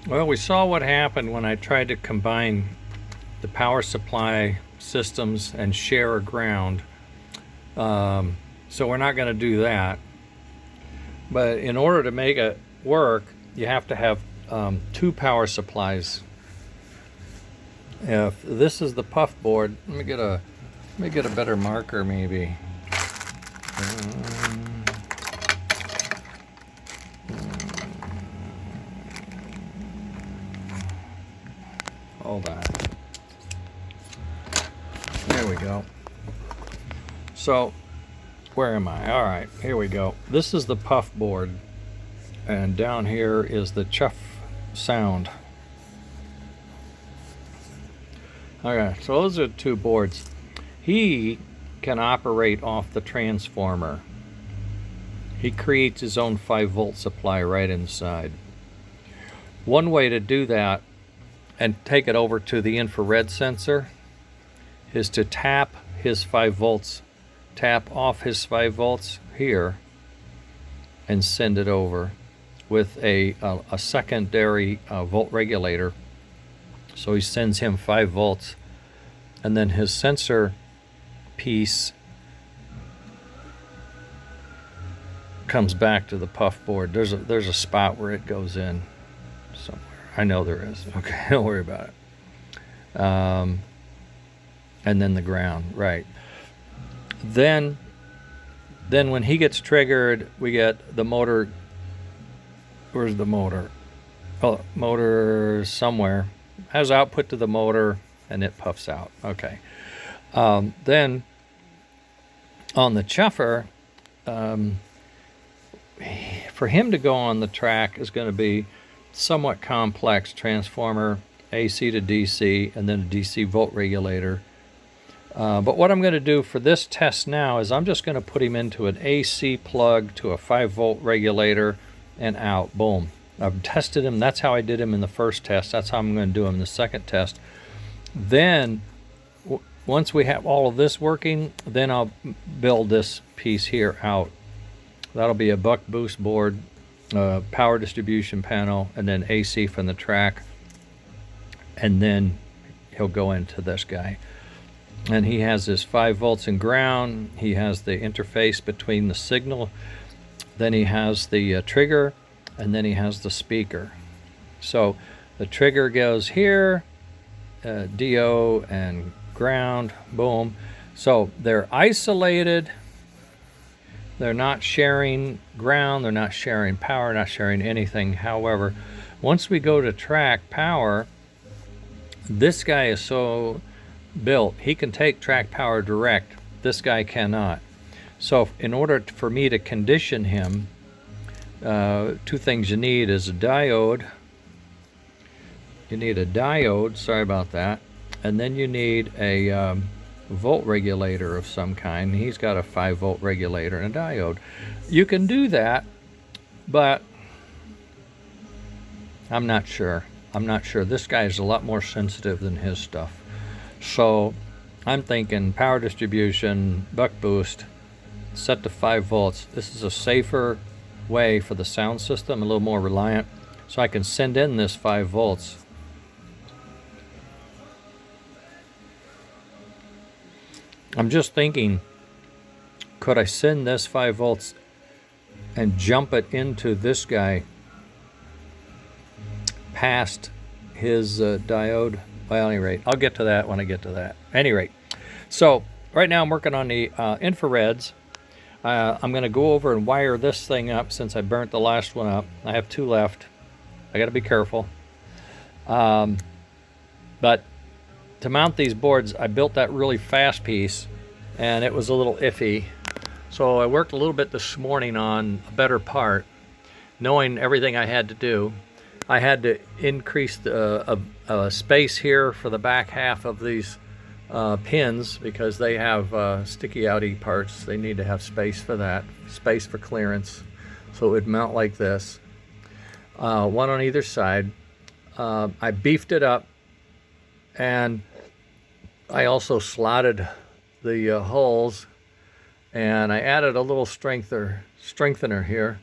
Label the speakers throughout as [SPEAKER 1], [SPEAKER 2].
[SPEAKER 1] Well, we saw what happened when I tried to combine the power supply systems and share a ground. So we're not going to do that. But in order to make it work, you have to have two power supplies. If this is the puff board, let me get a better marker maybe. Hold on. There we go. So, where am I? All right, here we go. This is the puff board, and down here is the chuff sound. Okay, so those are two boards. He can operate off the transformer. He creates his own 5-volt supply right inside. One way to do that and take it over to the infrared sensor is to tap his 5 volts, tap off his 5 volts here, and send it over with a secondary volt regulator. So he sends him 5 volts, and then his sensor piece comes back to the puff board. There's a spot where it goes in somewhere. I know there is. Okay, don't worry about it. And then the ground, right. Then when he gets triggered, we get the motor. Where's the motor? Oh, motor somewhere. Has output to the motor, and it puffs out. Okay. Then on the chuffer, for him to go on the track is going to be somewhat complex. Transformer, AC to DC, and then a DC volt regulator. But what I'm going to do for this test now is I'm just going to put him into an AC plug to a 5-volt regulator and out. Boom. I've tested him. That's how I did him in the first test. That's how I'm going to do him in the second test. Then, once we have all of this working, then I'll build this piece here out. That'll be a buck boost board, power distribution panel, and then AC from the track. And then he'll go into this guy. And he has his 5 volts in ground. He has the interface between the signal. Then he has the trigger, and then he has the speaker. So the trigger goes here, DO and ground, boom. So they're isolated. They're not sharing ground. They're not sharing power, not sharing anything. However, once we go to track power, this guy is so built, he can take track power direct. This guy cannot. So in order for me to condition him, two things you need is a diode. You need a diode, sorry about that. And then you need a volt regulator of some kind. He's got a 5-volt regulator and a diode. You can do that, but I'm not sure. This guy is a lot more sensitive than his stuff. So I'm thinking power distribution, buck boost, set to 5 volts. This is a safer way for the sound system, a little more reliant. So I can send in this 5 volts. I'm just thinking, could I send this 5 volts and jump it into this guy past his diode? Well, at any rate, I'll get to that when I get to that. At any rate, so right now I'm working on the infrareds. I'm going to go over and wire this thing up since I burnt the last one up. I have 2 left. I got to be careful. But to mount these boards, I built that really fast piece, and it was a little iffy. So I worked a little bit this morning on a better part, knowing everything I had to do. I had to increase the space here for the back half of these pins because they have sticky outy parts. They need to have space for that, space for clearance. So it would mount like this, one on either side. I beefed it up, and I also slotted the holes, and I added a little strengthener here.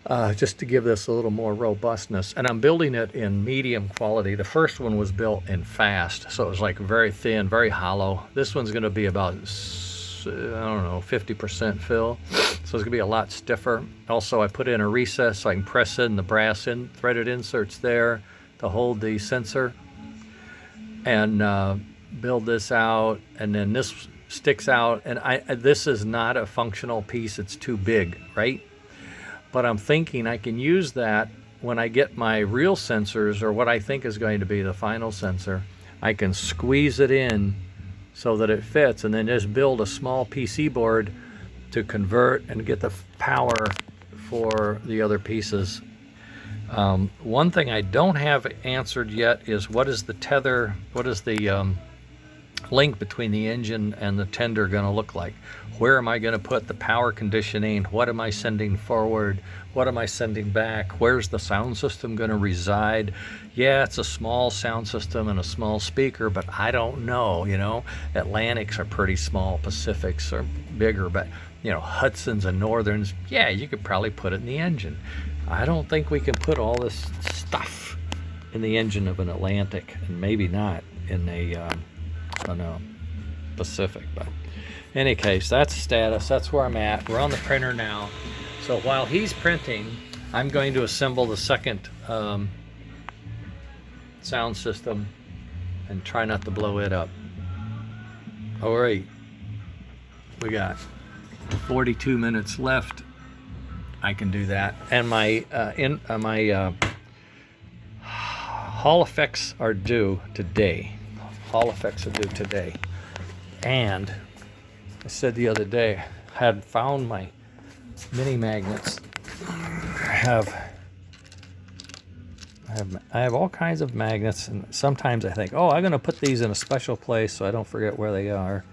[SPEAKER 1] just to give this a little more robustness. And I'm building it in medium quality. The first one was built in fast, so it was like very thin, very hollow. This one's going to be about, I don't know, 50% fill, so it's going to be a lot stiffer. Also, I put in a recess so I can press in the brass threaded inserts there to hold the sensor, and build this out. And then this sticks out, and this is not a functional piece, it's too big, right? But I'm thinking I can use that when I get my real sensors, or what I think is going to be the final sensor. I can squeeze it in so that it fits, and then just build a small PC board to convert and get the power for the other pieces. One thing I don't have answered yet is what is the tether, what is the link between the engine and the tender going to look like? Where am I going to put the power conditioning? What am I sending forward? What am I sending back? Where's the sound system going to reside? Yeah, it's a small sound system and a small speaker, but I don't know, you know. Atlantics are pretty small, Pacifics are bigger, but you know, Hudsons and Northerns, yeah, you could probably put it in the engine. I don't think we can put all this stuff in the engine of an Atlantic, and maybe not in a I don't know, Pacific. But in any case, that's status. That's where I'm at. We're on the printer now. So while he's printing, I'm going to assemble the second sound system and try not to blow it up. All right, we got 42 minutes left. I can do that. And my Hall effects are due today. Hall effects are due today. And I said the other day, I had found my mini magnets. I have all kinds of magnets, and sometimes I think, oh, I'm going to put these in a special place so I don't forget where they are.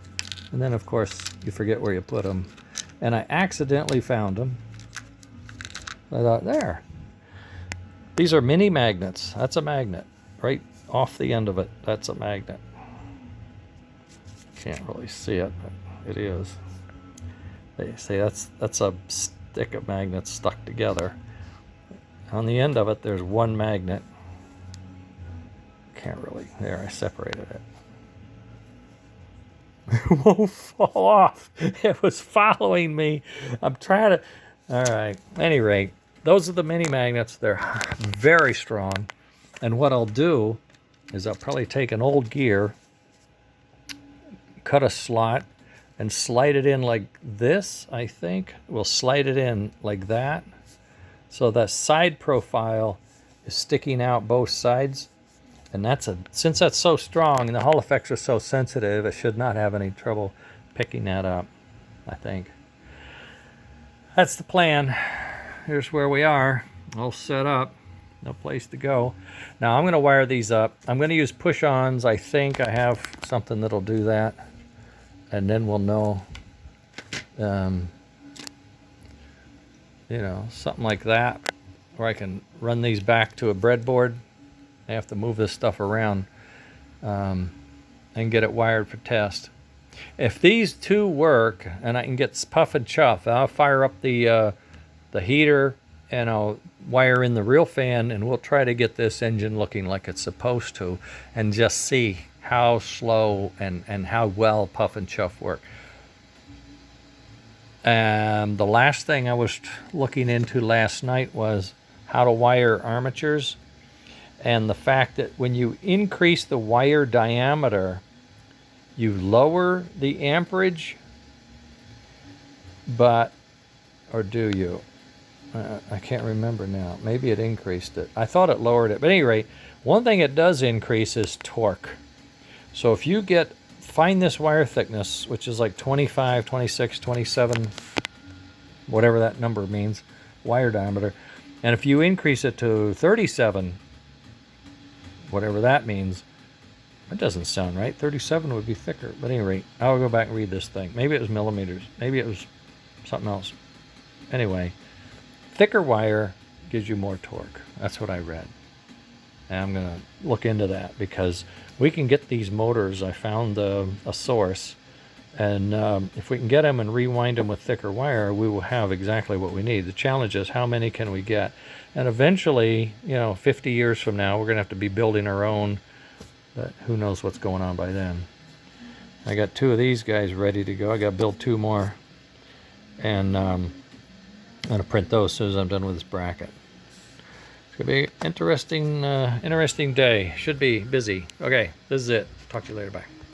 [SPEAKER 1] And then, of course, you forget where you put them. And I accidentally found them. I thought, there. These are mini magnets. That's a magnet. Right off the end of it, that's a magnet. Can't really see it, but it is. They say that's a stick of magnets stuck together. On the end of it, there's one magnet. Can't really. There, I separated it. It won't fall off. It was following me. I'm trying to. All right. At any rate, those are the mini magnets. They're very strong. And what I'll do is I'll probably take an old gear, cut a slot, and slide it in like this, I think. We'll slide it in like that. So the side profile is sticking out both sides. And since that's so strong and the Hall effects are so sensitive, it should not have any trouble picking that up, I think. That's the plan. Here's where we are, all set up. No place to go. Now I'm going to wire these up. I'm going to use push-ons. I think I have something that'll do that. And then we'll know, you know, something like that, where I can run these back to a breadboard. I have to move this stuff around and get it wired for test. If these two work and I can get puff and chuff, I'll fire up the heater and I'll wire in the real fan, and we'll try to get this engine looking like it's supposed to, and just see how slow and how well puff and chuff work. The last thing I was looking into last night was how to wire armatures, and the fact that when you increase the wire diameter, you lower the amperage, or do you? I can't remember now. Maybe it increased it. I thought it lowered it. But at any rate, one thing it does increase is torque. So if you find this wire thickness, which is like 25, 26, 27, whatever that number means, wire diameter, and if you increase it to 37, whatever that means, that doesn't sound right. 37 would be thicker. But at any rate, I'll go back and read this thing. Maybe it was millimeters. Maybe it was something else. Anyway, thicker wire gives you more torque. That's what I read. And I'm going to look into that because we can get these motors. I found a source And if we can get them and rewind them with thicker wire, we will have exactly what we need. The challenge is how many can we get? And eventually, 50 years from now, we're going to have to be building our own, but who knows what's going on by then. I got 2 of these guys ready to go. I got to build 2 more. And I'm going to print those as soon as I'm done with this bracket. It's going to be an interesting day. Should be busy. Okay, this is it. Talk to you later. Bye.